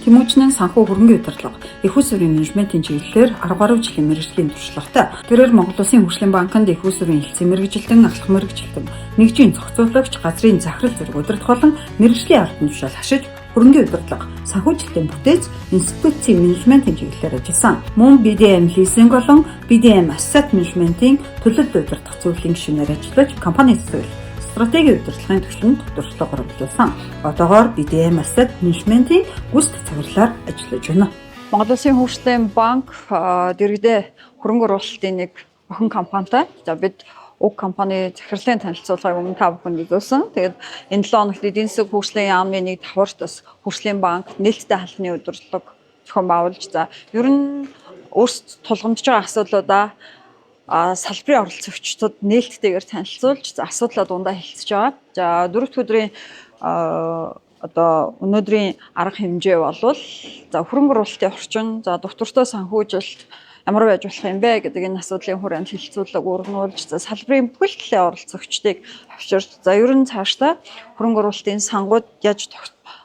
Тэмүүжнэн санхүү хөрөнгөний удирдлага, их усурын менежментийн чиглэлээр 10 гаруй жилийн мэргэжлийн туршлагатай. Тэрээр Монгол Улсын хөгжлийн банкнд их усурын хэлтсийн мэргэжилтэн, ахлах мэргэжилтэн, нэгжийн зохицуулагч, газрын захирал зэрэг удирдах болон мэргэжлийн ард түмшил хашиж хөрөнгөний удирдлага, санхүүжилтийн бүтээц, институцийн менежментийн чиглэлээр ажилласан. Мөн BDM лизинг болон BDM asset management-ийн төлөлд удирдах зүйлийн гишүүнээр ажиллаж, компани эсвэл стратегийн удирдлагын төлөвлөлтөнд дуршлаг оруулсан. Одоогоор BDM asset management-ийн гүйцэтгэх цагаарлаар ажиллаж байна. Монгол Улсын хөгжлийн банк дэргэдээ хөрөнгө оруулалтын нэг охин компанитай. За бид уг компани захирлын танилцуулгыг өмнө та бүхэнд үзүүлсэн. Тэгээд энэ 7 хоногт эдийн засаг хөгжлийн яамны нэг давхарт бас хөгжлийн банк нээлттэй халдны удирдлага зохион байгуулж за ер нь өөрсдөд тулгамдж байгаа асуудлуудаа салбарын оролцогчдод нээлттэйгээр танилцуулж асуудлаа дундаа хэлцэж байгаа. За дөрөвт өдрийн өнөөдрийн арга хэмжээ болвол за хөрөнгө оруулалтын орчин, за доктортой санхүүжилт ямар байж болох юм бэ гэдэг энэ асуудлын хүрээнд хэлэлцүүлэг өргөнүүлж за салбарын бүхэл талын оролцогчдыг авчирч за ер нь цаашдаа хөрөнгө оруулалтын сангууд яаж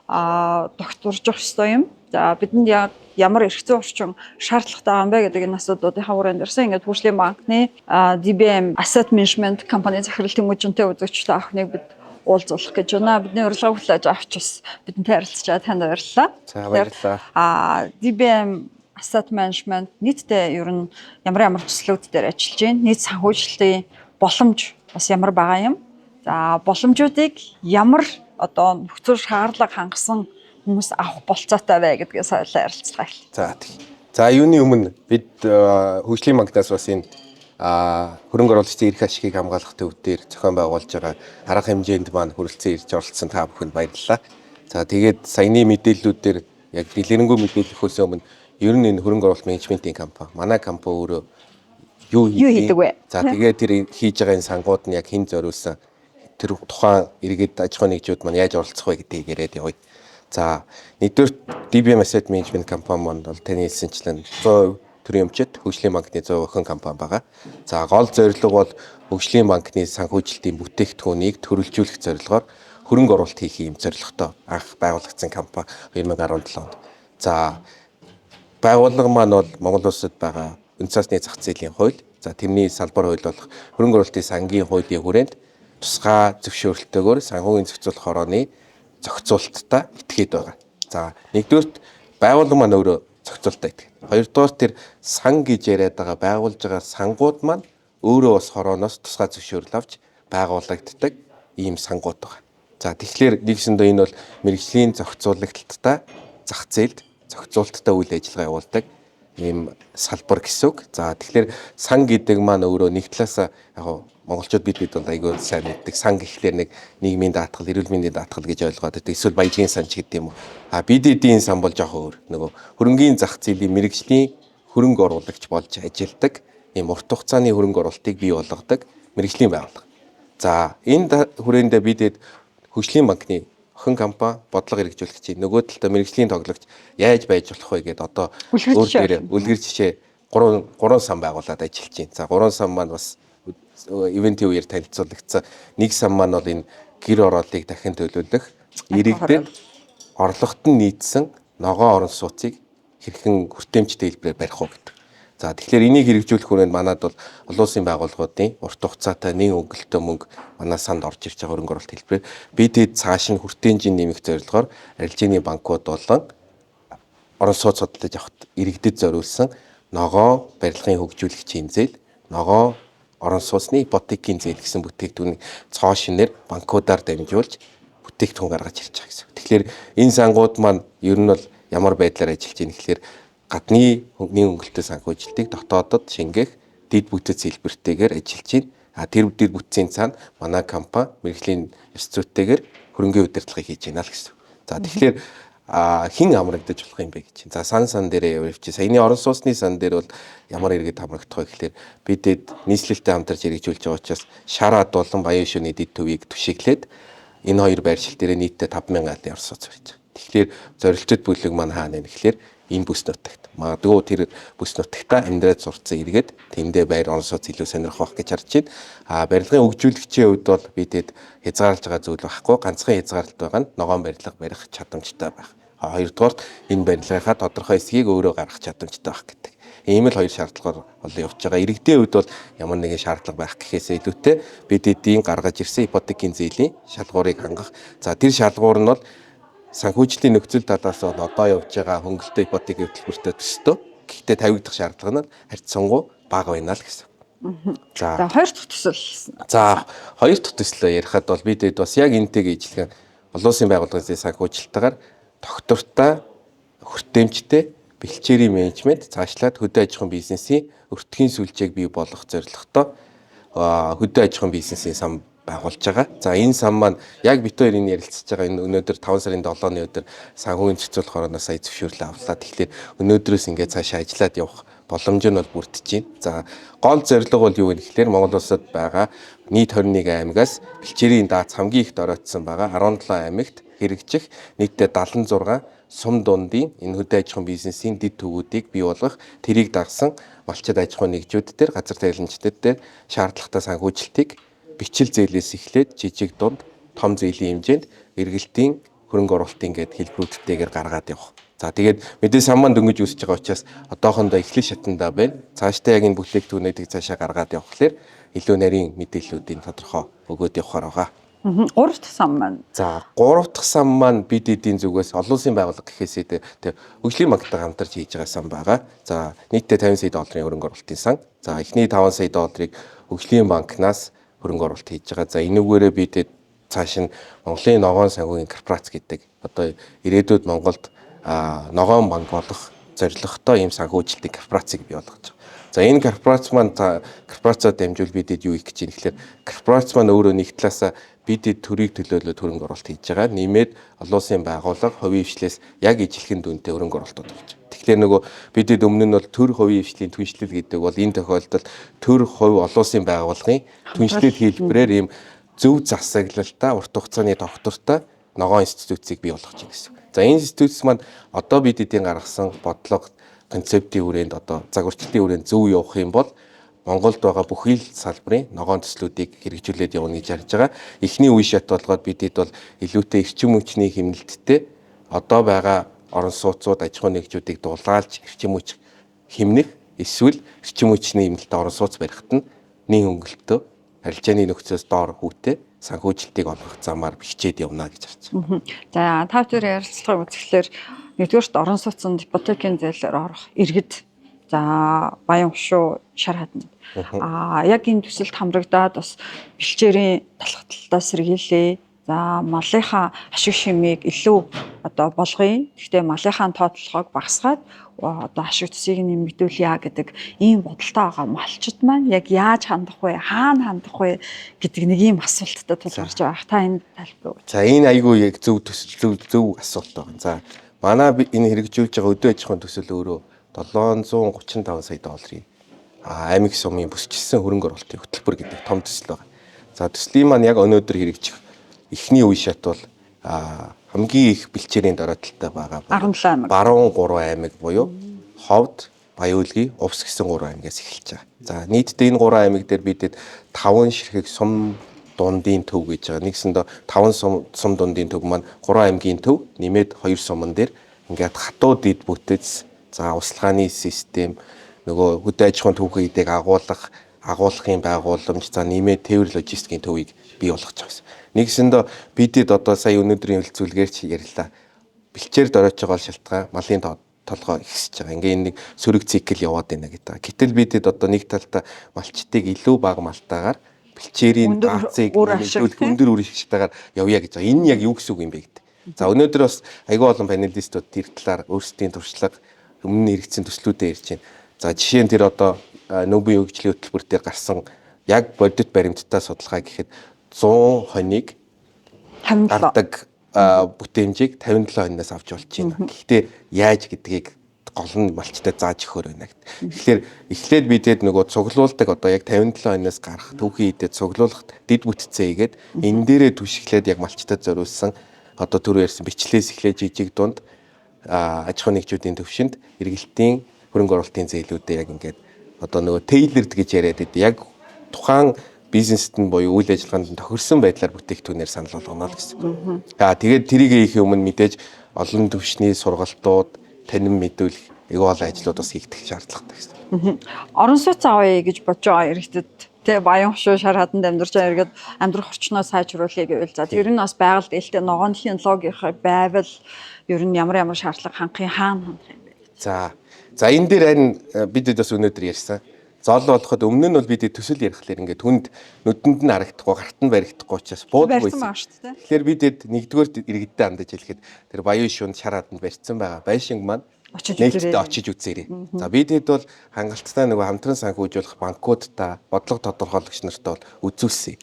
докторж явах ёстой юм. За бидэнд ямар эрх зүйн орчин шаардлагатай байгаа юм бэ гэдэг энэ асуудлуудын хүрээнд ирсэн. Ингээд хөгжлийн банкны DBM Asset Management компани захирал Тэмүүжнтэй үзэгчтэй ахныг бид уулзуулах гэж байна. Бидний урилга хүлээж авч бас бидэнтэй харилцаж танд баярлалаа. За баярлалаа. DBM Asset Management нийтдээ ер нь ямар төслүүд дээр ажиллаж байна. Нийт санхүүжилтийн боломж бас ямар байгаа юм. За боломжуудыг ямар нөхцөл шаардлага хангасан хүмүүс авах болцоотой вэ гэдгээс ойлоо ярилцлаа. За юуны өмнө бид хөгжлийн банкнаас бас энэ хөрөнгө оруулагчдын эрх ашигыг хамгаалах төв дээр зохион байгуулж байгаа арга хэмжээнд маань хүрэлцэн ирж оролцсон та бүхэнд баярлалаа. За тэгээд саяны мэдээллүүдээр яг дэлгэрэнгүй мэдээллөхөөс өмнө ер нь энэ хөрөнгө оруулалт менежментийн компани манай компани өөрөө юу хийдэг вэ? За тэгээд тэр хийж байгаа энэ сангууд нь яг хэн зориулсан тэр тухайн иргэд аж ахуйн нэгжүүд маань яаж оролцох вэ гэдгийг яриад явъя. За нэгдүгээр DBM Asset Management компани маань бол таны хэлсэнчлэн 100% төрийн өмчит хөгжлийн банкны 100% охин компани байгаа. За гол зорилго бол хөгжлийн банкны санхүүжилтийн бүтээгдэхүүнийг төрөлжүүлэх зорилгоор хөрөнгө оруулалт хийх юм зорилготой анх байгуулагдсан компани 2017 онд. За байгууллага маань бол Монгол улсад байгаа үнэ цасны зах зээлийн хууль, за тэрний салбар хууль болох хөрөнгө оруулалтын сангийн хуулийн хүрээнд тусгай зөвшөөрлөлтөөр санхүүгийн зохицуулах хорооны зохицуулалттай этгээд байгаа. За нэгдүгээрт байгууллага маань өөрөө зохицуулалттай этгээд. Хоёрдугаар тэр сан гэж яриад байгаа байгуулж байгаа сангууд маань өөрөө бас хорооноос тусгай зөвшөөрөл авч байгуулагддаг ийм сангууд байгаа. За тэгэхээр нэгсэндээ энэ бол мэргэжлийн зохицуулагттай зах зээлд зохицуулалттай үйл ажиллагаа явуулдаг ийм салбар гэсэн үг. За тэгэхээр сан гэдэг маань өөрөө нэг талаас яг монголчууд бид бол айгүй сайн мэддэг сан гэхлээр нэг нийгмийн даатгал, эрүүл мэндийн даатгал гэж ойлгоод байдаг. Эсвэл баялагын сан ч гэдэг юм уу. Бид эдийн сан бол жоох өөр. Нөгөө хөрөнгөний зах зээлийн мэргэжлийн хөрөнгө оруулагч болж ажилладаг ийм урт хугацааны хөрөнгө оруулалтыг бий болгодог мэргэжлийн байгууллага. За энэ хүрээндээ бид хөгжлийн банкны охин компани бодлого хэрэгжүүлэгчийн нөгөө талдаа мэргэжлийн тоглогч яаж байж болох вэ гэдээ одоо үлгэр жишээ 3 сан байгуулад ажиллаж байна. За 3 сан маань бас ивентийн үеэр танилцуулагдсан. Нэг сан маань бол энэ гэр ороолыг дахин төлөвлөх, иргэдэд орлогот нь нийцсэн ногоон орон сууцыг хэрхэн хүртээмжтэй хэлбэрээр барих уу гэдэг. За тэгэхээр энийг хэрэгжүүлэх хүрээнд манад бол олон улсын байгууллагуудын урт хугацаатай нэг өнгөлтөө мөнгө манай санд орж ирж байгаа хөрөнгө оруулалт хэлбэрээр бид цааш нь хүртээмжийн нэмэх зорилгоор арилжааны банкуд болон орон сууц судалж авахд иргэдэд зориулсан ногоон барилгын хөгжүүлэгчийн зээл, ногоон орон сууцны ипотекийн зээл гэсэн бүтээгдэхүүнийг цоо шинээр банкудаар дамжуулж бүтээгдэхүүн гаргаж ирж байгаа гэсэн. Тэгэхээр энэ сангууд маань ер нь бол ямар байдлаар ажиллаж байна гэхээр гадны хөнгөний өнгөлтөө санхүүжилтийг дотоодод шингээх дэд бүтц хэлбэртэйгээр ажиллаж байна. Тэр дэд бүтцийн цаана манай компани мэргэжлийн ёс зүйтэйгээр хөрөнгөний удирдлагыг хийж байна л гэсэн. За тэгэхээр хэн амрагдаж болох юм бэ гэж. За сан дээрээ явж саяны орон сууцны сан дээр бол ямар иргэд амрагдах вэ гэхээр бид нийслэлтэй хамтарч хэрэгжүүлж байгаа учраас шараад болон баян шөнийн дэд төвийг түшиглээд энэ хоёр байршил дээр нийтдээ 5,000 айлын орон сууц барьж байгаа. Тэгэхээр зорилттой бүлэг маань хаана вэ гэхээр энэ бүс нутагт. Магадгүй тэр бүс нутагтаа амьдраад сурцсан иргэд тэндээ байр орон сууц илүү сонирхох байх гэж харж байна. Барилгын хөгжүүлэгчийн хувьд бол бидэд хязгаарлаж байгаа зүйл байхгүй. Ганцхан хязгаарлалт байгаа нь ногоон барилга барих чадамжтай байх. Хоёрдугаарт энэ барилгынхаа тодорхой хэсгийг өөрөө гаргах чадамжтай байх гэдэг. Ийм л хоёр шаардлагаар болон явж байгаа. Иргэдийн хувьд бол ямар нэгэн шаардлага байх гэхээс илүүтэй бид эдийн гаргаж ирсэн ипотекийн зээлийн шалгуурыг хангах. За тэр шалгуур нь бол санхүүжлийн нөхцөл талаас нь одоо явж байгаа хөнгөлөлтөө ипотекийн хөтөлбөртэй төстэй. Гэхдээ тавигдах шаардлага нь харьцангуй бага байна л гэсэн. За хоёр дахь төсөл. За хоёр дахь төслөө ярихад бол бид бас яг энэтэйг ижилхэн олон улсын байгууллагын санхүүжилтээр тогтвортой, хүртээмжтэй бэлчээрийн менежмент цаашлаад хөдөө аж ахуйн бизнесийн өртгийн сүлжээг бий болгох зорилготой хөдөө аж ахуйн бизнесийн сан байгуулж байгаа. За энэ сан маань яг бит хоёрын ярилцж байгаа энэ өнөөдөр 5 сарын 7-ны өдөр санхүүгийн зохицуулах орноос сая зөвшөөрлөө авлаа. Тэгэхээр өнөөдрөөс ингээд цаашаа ажиллаад явах боломж нь бол бүрдэж байна. За гол зорилго бол юу вэ гэхээр Монгол улсад байгаа нийт 21 аймагаас бэлчээрийн дац хамгийн их доройтсон байгаа 17 аймагт хэрэгжих нийтдээ 76 сум дундын энэ хөдөө аж ахуйн бизнесийн дэд төвүүдийг бий болгох, тэрийг дагсан малчид аж ахуйн нэгжүүд дээр, газар тайланчдад дээр шаардлагатай санхүүжилтийг бичил зээлээс эхлээд жижиг дунд том зээлийн хэмжээнд эргэлтийн хөрөнгө оруулалтын гээд хэлбэрүүдтэйгээр гаргаад явах. За тэгээд мэдээ сан маань дөнгөж үүсэж байгаа учраас одоохондоо эхлэх шатндаа байна. Цаашдаа яг энэ бүтээгдэхүүнүүдийг цаашаа гаргаад явхлаар илүү нарийн мэдээллүүдийн тодорхой өгөөд явахаар байгаа. Гурав дахь сан маань. За гурав дахь сан маань бид эдийн зүгээс олон улсын байгууллага гэхээсээ тэг хөгжлийн банктай хамтарч хийж байгаа сан байгаа. За нийтдээ 50 сая долларын хөрөнгө оруулалтын сан. За эхний 5 сая долларыг хөгжлийн банкнаас хөрөнгө оруулалт хийж байгаа. За энүүгээрээ бид цааш нь Монголын ногоон санхүүгийн корпорац гэдэг одоо ирээдүйд Монголд ногоон банк болох зорилготой ийм санхүүжилтийн корпорацийг бий болгож байгаа. За энэ корпорац маань корпорацаа дамжуул бидэд юу их гэж юм гэхээр корпорац маань өөрөө нэг талаасаа бидэд төрийг төлөөлөд хөрөнгө оруулалт хийж байгаа. Нэмээд олон улсын байгууллага хувийн хвшлээс яг ижилхэн дүнтэй хөрөнгө оруулалтууд болж байгаа. Тэгэхээр нөгөө бидэд өмнө нь бол төр хувийн хвшлийн түншлэл гэдэг бол энэ тохиолдолд төр хувь олон улсын байгууллагын түншлэл хэлбэрээр ийм зөв засаглалтаа урт хугацааны тогтвортой ногоон институцийг бий болгож байна гэсэн. За энэ институц маань одоо бид эдийн гаргасан бодлого концептийн хүрээнд одоо загварчдын хүрээнд зөв явах юм бол Монголд байгаа бүхий л салбарын ногоон төслүүдийг хэрэгжүүлээд явна гэж харж байгаа. Эхний үе шат болгоод бидэд бол илүүтэй эрчим хүчний хэмнэлттэй одоо байгаа орон сууцууд аж ахуйн нэгжүүдийг дулаалж эрчим хүч хэмнэх эсвэл эрчим хүчний хэмнэлтэд орон сууц барихад нь нийт хөнгөлөлтөө арилжааны нөхцөөс доор хүүтэй санхүүжилтийг олгох замаар бичээд явна гэж харж байна. За та бүхэн ярилцлагыг үзэхлээр нэгдүгээрт орон сууцнд ипотекийн зээлээр орох иргэд за баян хөшөө шар хаднад яг энэ төсөлд хамрагдаад бас бэлчээрийн талхталтаа сэргийлээ. За малынхаа ашиг шимийг илүү одоо болгоё. Гэхдээ малынхаа тоотлогыг багасгаад одоо ашиг төсийг нэмэгдүүлье гэдэг ийм бодолтой байгаа малчид маань яг яаж хандах вэ? Хаана хандах вэ гэдэг нэг ийм асуулттай тулгарч байгаа. Та энэ тайлбар. За энэ айгүй яг зөв төсөл зөв асуулт байна. За манай энэ хэрэгжүүлж байгаа өдөө аж ахуйн төсөл өөрөө 735 сая долларын аймаг сумын бүсчилсэн хөрөнгө оруулалтын хөтөлбөр гэдэг том төсөл байна. За төслийн маань яг өнөөдөр хэрэгжих эхний үе шат бол хамгийн их бэлчээрийн доройтолтой байгаа 17 аймаг. Баруун 3 аймаг буюу Ховд, Баян-Улгийн, Увс гэсэн 3 аймагаас эхэлж байгаа. За нийтдээ энэ 3 аймаг дээр бидэд 5 ширхэг сум дундын төв гэж байгаа. Нэгсэндээ 5 сум дундын төв маань 3 аймгийн төв нэмээд 2 суман дээр ингээд хатуу дэд бүтэц, за услахааны систем, нөгөө хөдөө аж ахуйн төвхөйдийг агуулгын байгууламж, за нэмээд тээвэр логистикийн төвийг бий болгож байгаа юм. Нэгсэндээ бидэд одоо сая өнөөдрийн хэлцүүлгээр чи ярьлаа. Бэлчээр дороож байгаа шалтгаан малын толгой ихсэж байгаа. Ингээ нэг сөрөг цикл яваад байна гэдэг. Гэтэл бидэд одоо нэг талдаа малчтыг илүү бага малтаагаар бэлчээрийн даацыг нэмэгдүүлэх өндөр үр ашигтайгаар явъя гэж байгаа. Энэ яг юу гэсэн үг юм бэ гэдэг. За өнөөдөр бас айгүй олон панелистууд тэр талаар өөрсдийн туршлага өмнө нь хэрэгцсэн төслүүдээ ярьж байна. За жишээ нь тэр одоо нөөбийн хөгжлийн хөтөлбөр дээр гарсан яг бодит баримттай судалгаа гэхэд 100 хоног 57 гардаг бүтээмжийг 57 хоногоос авч болж байна. Гэхдээ яаж гэдгийг гол нь малчтай зааж өгөхөр байна гэдэг. Тэгэхээр эхлээд бидэд нөгөө цуглуулдаг одоо яг 57 хоногоос гарах түүхий хідэд цуглуулах дэд бүтцээ игээд энэ дээрээ түшиглээд яг малчтад зориулсан одоо түр ярьсан бичлээс эхлээд жижиг дунд аж ахуйн нэгжүүдийн төвшөнд эргэлтийн хөрөнгө оруулалтын зээлүүдээ яг ингээд одоо нөгөө тейлерд гэж яриад байдаг. Яг тухайн бизнест нь буюу үйл ажиллагаанд нь тохирсон байдлаар бүтээгдэхүүнээр санал болгоно л гэсэн. Тэгээд тэрийг хийх өмнө мэдээж олон түвшний сургалтууд, танин мэдүүлэх эгөө олон ажлууд бас хийгдэх шаардлагатай гэсэн. Орон сууц авъя гэж бодож байгаа иргэдэд тэ баян хошуу шар хаданд амьдарч байгаа иргэд амьдрах орчноо сайжруулъя гэвэл за тэр нь бас байгальд ээлтэй ногоон технологийн байвал ер нь ямар шаардлага хангахын хаана хангах юм бэ? За энэ дээр харин бид бас өнөөдөр ярьсан. Зол болоход өмнө нь бол бид төсөл ярихлаар ингээд хүнд нүдэнд нь харагдахгүй, гарт нь баригдахгүй учраас буудаггүй. Тэгэхээр бид нэгдүгээр иргэдэд хандаж хэлэхэд тэр баян шунд шар хаданд барьсан байгаа байшинг маань нээлттэй очиж үзээрэй. За бидэд бол хангалттай нөгөө хамтран санхүүжүүлэх банкудтай, бодлого тодорхойлогч нартай бол үзүүлсэн.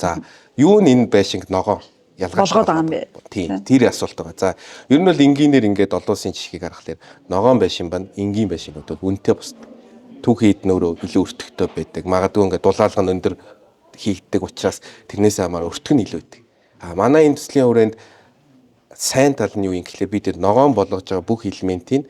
За юу нь энэ байшинг ногоо ялгуулж байгаа юм бэ? Тийм, тэр асуулт байгаа. За ер нь бол энгийнээр ингээд олон улсын жишгийг харахаар ногоон байшин байна, энгийн байшингууд бол үнэтэй бусдаг. Түүхийд нөрөө илүү өртөгтэй байдаг. Магадгүй ингээд дулаалга нь өндөр хийгддэг учраас тэрнээс хамаар өртөг нь илүү байдаг. Манай энэ төслийн хүрээнд сайн тал нь юу юм гэхлээр бид ногоон болгож байгаа бүх элементийн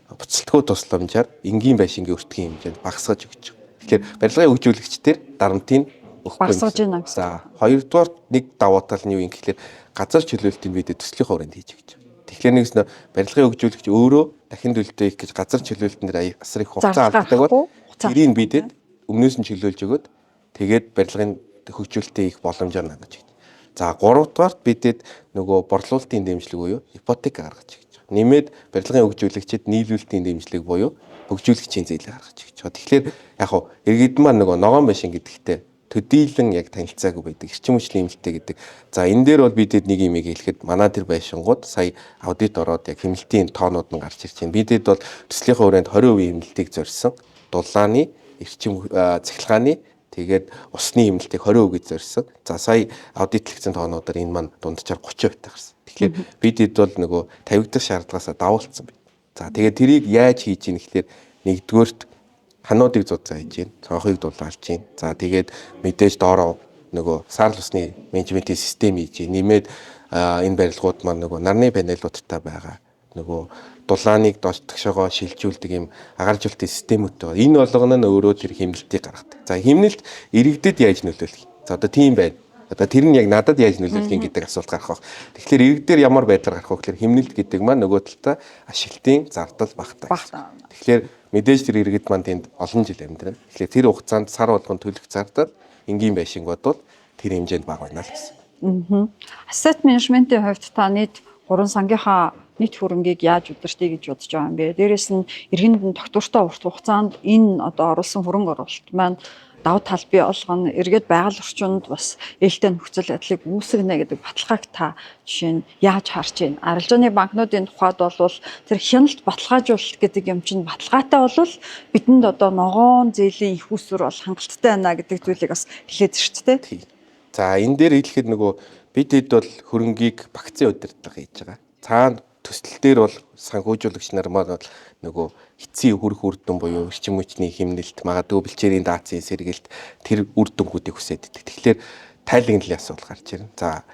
буцалтгүй тусламжаар энгийн байшингийн өртгийн хэмжээнд багасгаж өгч байгаа. Тэгэхээр барилгын хөгжүүлэгчдэр дарамтыг багасгаж байна. За хоёрдугаар нэг давуу тал нь юу юм гэхлээр газар чөлөөлтийг бид төслийн хүрээнд хийж өгч байгаа. Тэгэхээр нэгс барилгын хөгжүүлэгч өөрөө дахин төлөлтөө их гэж газар чөлөөлтөнд асар их хугацаа алддаг бол тэрийг бидэд өмнөөс нь чөлөөлж өгöd тэгээд барилгын хөгжүүлэлтээ их боломжоор нангаж өгч. За гуравдугаарт бидэд нөгөө борлуулалтын дэмжлэг буюу ипотек гаргаж өгч. Нэмээд барилгын хөгжүүлэгчид нийлүүлэлтийн дэмжлэг буюу хөгжүүлэгчийн зээлийг гаргаж өгч. Тэгэхээр яг хуу иргэд маань нөгөө ногоон байшин гэдэгтээ төдийлөн яг танилцаагүй байдаг. Эрчим хүчний эмнэлттэй гэдэг. За энэ дээр бол бидэд нэг юм хэлэхэд манай тэр байшингууд сая аудит ороод яг хэмнэлтийн тоонууд нь гарч ирж байна. Бидэд бол төслийнхээ хүрээнд 20% хэмнэлтийг зорьсон. Дулааны, эрчим цахилгааны тэгээд усны хэмнэлтийг 20% гэж зорьсон. За сая аудитлэгдсэн тоонуудаар энэ маань дунджаар 30% гарсан. Тэгэхээр бидэд бол нөгөө тавигдах шаардлагаасаа давуулсан байна. За тэгээд тэрийг яаж хийж ийн гэхлээр нэгдүгээрт хануудыг зузааж ийн, цонхыг дулаалж ийн. За тэгээд мэдээж доороо нөгөө саарл усны менежментийн систем хийж ийн. Нэмээд энэ барилгууд маань нөгөө нарны панелуудтай байгаа. Нөгөө дулааныг доош төгшөөгөө шилжүүлдэг юм агаржуулалтын системүүдтэй. Энэ болгоно нь өөрөө тэр хэмнэлтийг гаргадаг. За хэмнэлт иргэдэд яаж нөлөөлөх? За одоо тийм байна. Одоо тэр нь яг надад яаж нөлөөлөх юм гэдэг асуулт гарах баг. Тэгэхээр иргэдээр ямар байдлаар гарах вэ гэхээр хэмнэлт гэдэг маань нөгөө талдаа ашиглалтын зардал багтаа. Тэгэхээр мэдээж тэр иргэд маань тэнд олон жил амьдрна. Тэгэхээр тэр хугацаанд сар болгон төлөх зардал энгийн байшинг бодвол тэр хэмжээнд бага байна л гэсэн. Asset management-ийн хувьд та нийт 3 сангийнхаа нийт хөрөнгийг яаж удирдах гэж бодож байгаа юм бэ? Дээрээс нь иргэнд тогтвортой урт хугацаанд энэ одоо оруулсан хөрөнгө оруулалт маань давуу тал бий болгоно. Эргээд байгаль орчинд бас ээлтэй нөхцөл байдлыг үүсгэнэ гэдэг баталгааг та жишээ нь яаж харж байна? Арилжааны банкнуудын тухайд бол тэр хяналт баталгаажуулалт гэдэг юм чинь баталгаатай бол бидэнд одоо ногоон зээлийн их усүр бол хангалттай байна гэдэг зүйлийг бас хэлээд шүү дээ. За энэ дээр хэлэхэд нөгөө бидэд бол хөрөнгийг багцын удирдлага хийж байгаа. Цаана төсөл дээр бол санхүүжуулагч нар маань бол нөгөө эцсийн хүрэх үр дүн буюу эрчим хүчний хэмнэлт, магадгүй бэлчээрийн даацын сэргэлт тэр үр дүнгуудыг хүсээд идэг. Тэгэхээр тайлагналын асуудал гарч ирнэ. За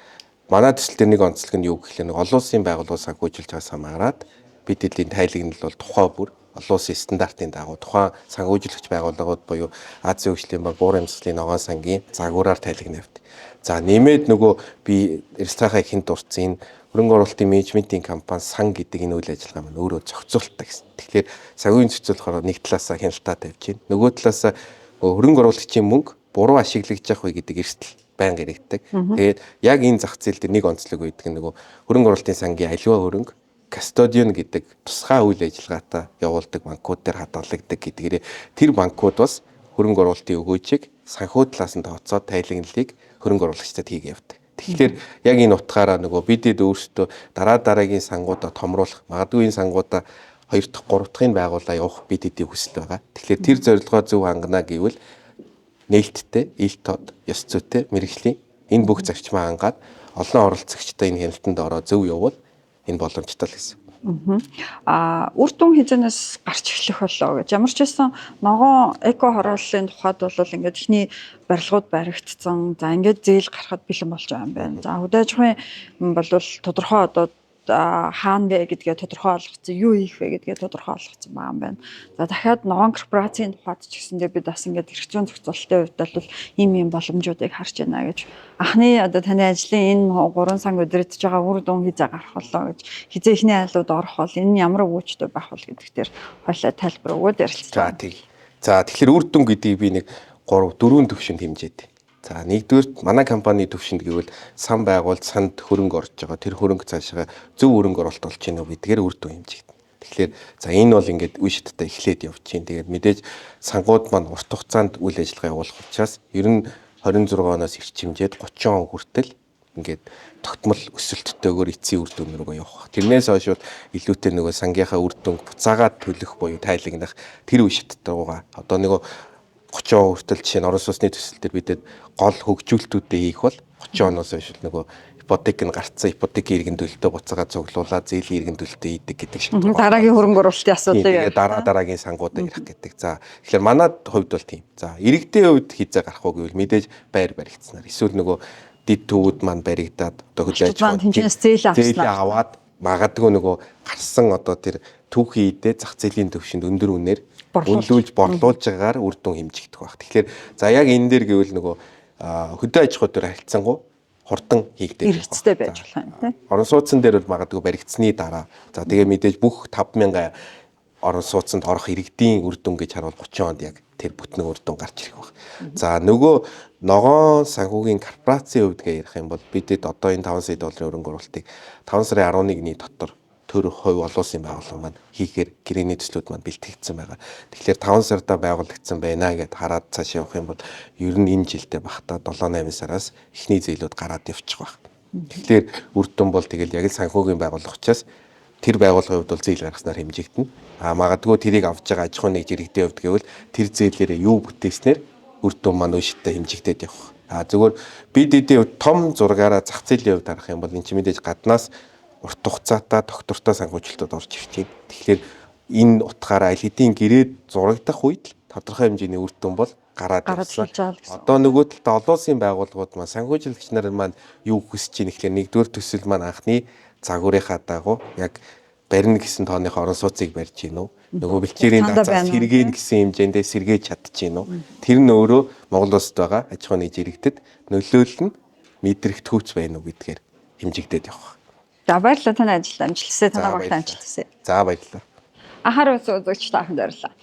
манай төсөл дээр нэг онцлог нь юу гэхлээр нэг олон улсын байгууллагууд санхүүжүүлж байгаас хамаарат бидэдлийн тайлагнал бол тухай бүр олон улсын стандартын дагуу тухайн санхүүжүүлэгч байгууллагууд буюу Азийн хөгжлийн банк, Буур амьсгалын ногоон сангийн загвараар тайлагна явдаг. За нэмээд нөгөө би Эрстрахаа ихэнд дурдсан энэ хөрөнгө оруулалтын менежментийн компани сан гэдэг энэ үйл ажиллагаа маань өөрөө зохицуултаа гэсэн. Тэгэхээр санхүүгийн зохицуулахаар нэг талаасаа хяналтаа тавьж байна. Нөгөө талаасаа хөрөнгө оруулагчийн мөнгө буруу ашиглагдаж явах вэ гэдэг эрсдэл байнга яригддаг. Тэгээд яг энэ зах зээл дээр нэг онцлог байдаг нөгөө хөрөнгө оруулалтын сангийн аливаа хөрөнгө кастодиан гэдэг тусгай үйл ажиллагаатай явуулдаг банкуд дээр хадгалагддаг гэдгээрээ тэр банкуд бас хөрөнгө оруулалтын өгөөжийг санхүү талаас нь тооцоод тайлагналыг хөрөнгө оруулагчдад хийгээ явдаг. Тэгэхээр яг энэ утгаараа нөгөө бидэд өөрсдөө дараагийн сангуудаа томруулах, магадгүй энэ сангуудаа 2 дахь 3 дахьыг байгуулаа явах бидэдийн хүсэл байгаа. Тэгэхээр тэр зорилгоо зөв хангана гэвэл нээлттэй, ил тод, ёс зүйтэй мэргэжлийн энэ бүх зарчмаа хангаад олон оролцогчтой энэ хяналтанд ороо зөв явуул энэ боломжтой л гэсэн. Үр дүн хязгаарнаас гарч эхлэх болоо гэж. Ямар ч байсан ногоон эко хорооллын тухайд бол ингээд ихний барилгууд баригдсан. За ингээд зээл гарахад бэлэн болж байгаа юм байна. За хөдөө аж ахуйн бол тодорхой одоо хаана бэ гэдгээ тодорхой болгоцсон, юу хийх вэ гэдгээ тодорхой болгоцсон байгаа юм байна. За дахиад ногоон корпорацийн тухайд ч гэсэндээ бид бас ингээд эрх зүйн зохицуулалтын хувьд бол ийм боломжуудыг харж байна гэж. Анхны одоо таны ажлын энэ 3 санг өдрөдж байгаа үр дүн хязгаар гарах болоо гэж хизээ ихний айлууд орох бол энэ нь ямар өгөөжтэй байх бол гэдэг дээр хойлоо тайлбар өгөөд ярилцлаа. За тийм. За тэгэхээр үр дүн гэдгийг би нэг 3 4 төвшөнд хэмжээд. За нэгдүгээр манай компани төвшөнд гэвэл сан байгуулалт санд хөрөнгө орж байгаа. Тэр хөрөнгө цаашаа зөв хөрөнгө оруулалт болж гинөө гэдгээр үр дүн хэмжигдэнэ. Тэгэхээр за энэ бол ингээд үе шаттай эхлээд явж байна. Тэгээд мэдээж сангууд маань урт хугацаанд үйл ажиллагаа явуулах учраас ер нь 26 оноос эрчимжээд 30 он хүртэл ингээд тогтмол өсөлттэйгээр эцсийн үр дүн рүү явах. Тэрнээс хойш илүүтэй нөгөө сангийнхаа үр дүнг буцаагаад төлөх буюу тайлагнах тэр үе шаттай байгаа. Одоо нөгөө 30 он хүртэл жишээ нь орон сууцны төсөл дээр бидэд гол хөгжүүлэлтүүдээ хийх бол 30 оноос хойш нөгөө ипотек нь гарцсан ипотекийн иргэн төлөлтөө буцаага цуглуулаад зээлийн иргэн төлөлтөө ийдэг гэдэг шалтгаан. Дараагийн хөрөнгө оруулалтын асуудлыг дараагийн сангуудаа ярих гэдэг. За тэгэхээр манад хувьд бол тийм. За иргэдийн хувьд хизээ гарах уу гэвэл мэдээж байр баригдсанаар. Эсвэл нөгөө дид төвүүд маань баригдаад одоо хөдөө аж ахуйн зээл аваад магадгүй нөгөө гарсан одоо тэр түүхийн идэ зах зээлийн төвшөнд өндөр үнээр үнэлүүлж борлуулж байгаагаар үр дүн хэмжигдэх байх. Тэгэхээр за яг энэ дээр гэвэл нөгөө хөдөө аж ахуй дээр харилцангуй хурдан хийгдэх хэрэгцээтэй байж болох юм тийм. Орон сууцсан дээр бол магадгүй баригдсны дараа за тэгээ мэдээж бүх 5,000 орон сууцанд орох иргэдийн үр дүн гэж харуул 30 онд яг тэр бүтэн үр дүн гарч ирэх баг. За нөгөө ногоон санхүүгийн корпорацийн хувьд ярих юм бол бидэд одоо энэ 5 сая долларын хөрөнгө оруулалтыг 5 сарын 11-ний дотор төр хувь олон улсын байгууллага маань хийхээр гэрээний төслүүд маань бэлтгэгдсэн байгаа. Тэгэхээр 5 сарда байгуулагдсан байна гэдээ хараад цааш явах юм бол ер нь энэ жилдээ багтаа 7-8 сараас эхний зээлүүд гараад явчих баг. Тэгэхээр үр дүн бол тэгэл яг л санхүүгийн байгууллага учраас тэр байгууллагын хувьд бол зээл гаргаснаар хэмжигдэнэ. Магадгүй тэрийг авч байгаа аж ахуйн нэгж иргэдийн хувьд гэвэл тэр зээлээрээ юу бүтээснээр үр дүн маань өшөлтөй хэмжигдээд явах. Зүгээр бид эдийн том зургаараа зах зээлийн хувьд харах юм бол энэ ч мэдээж гаднаас урт хугацаатай доктортой санхүүжилтүүд орж ирж байна. Тэгэхээр энэ утгаараа аль хэдийн гэрээд зурагдах үед тодорхой хэмжээний үр дүн бол гараад ирсэн. Одоо нөгөө талд олон улсын байгууллагууд маань санхүүжилэгч нар маань юу хүсэж байна гэхээр нэгдүгээр төсөл маань анхны загварынхаа дагуу яг барина гэсэн тооныхоо орон сууцыг барьж гин үү? Нөгөө бэлчээрийн даацаас сэргээн гэсэн хэмжээндээ сэргээж чадчих гин үү? Тэр нь өөрөө Монгол улсад байгаа аж ахуйн нэгж иргэдэд нөлөөлөл нь мэдрэх төвч байна уу гэдгээр хэмжигдээд явах. За баярлалаа таны ажилд амжилтсаа танаа багт амжилтсаа. За баярлалаа. Ахаар үзэгч тааханд баярлалаа.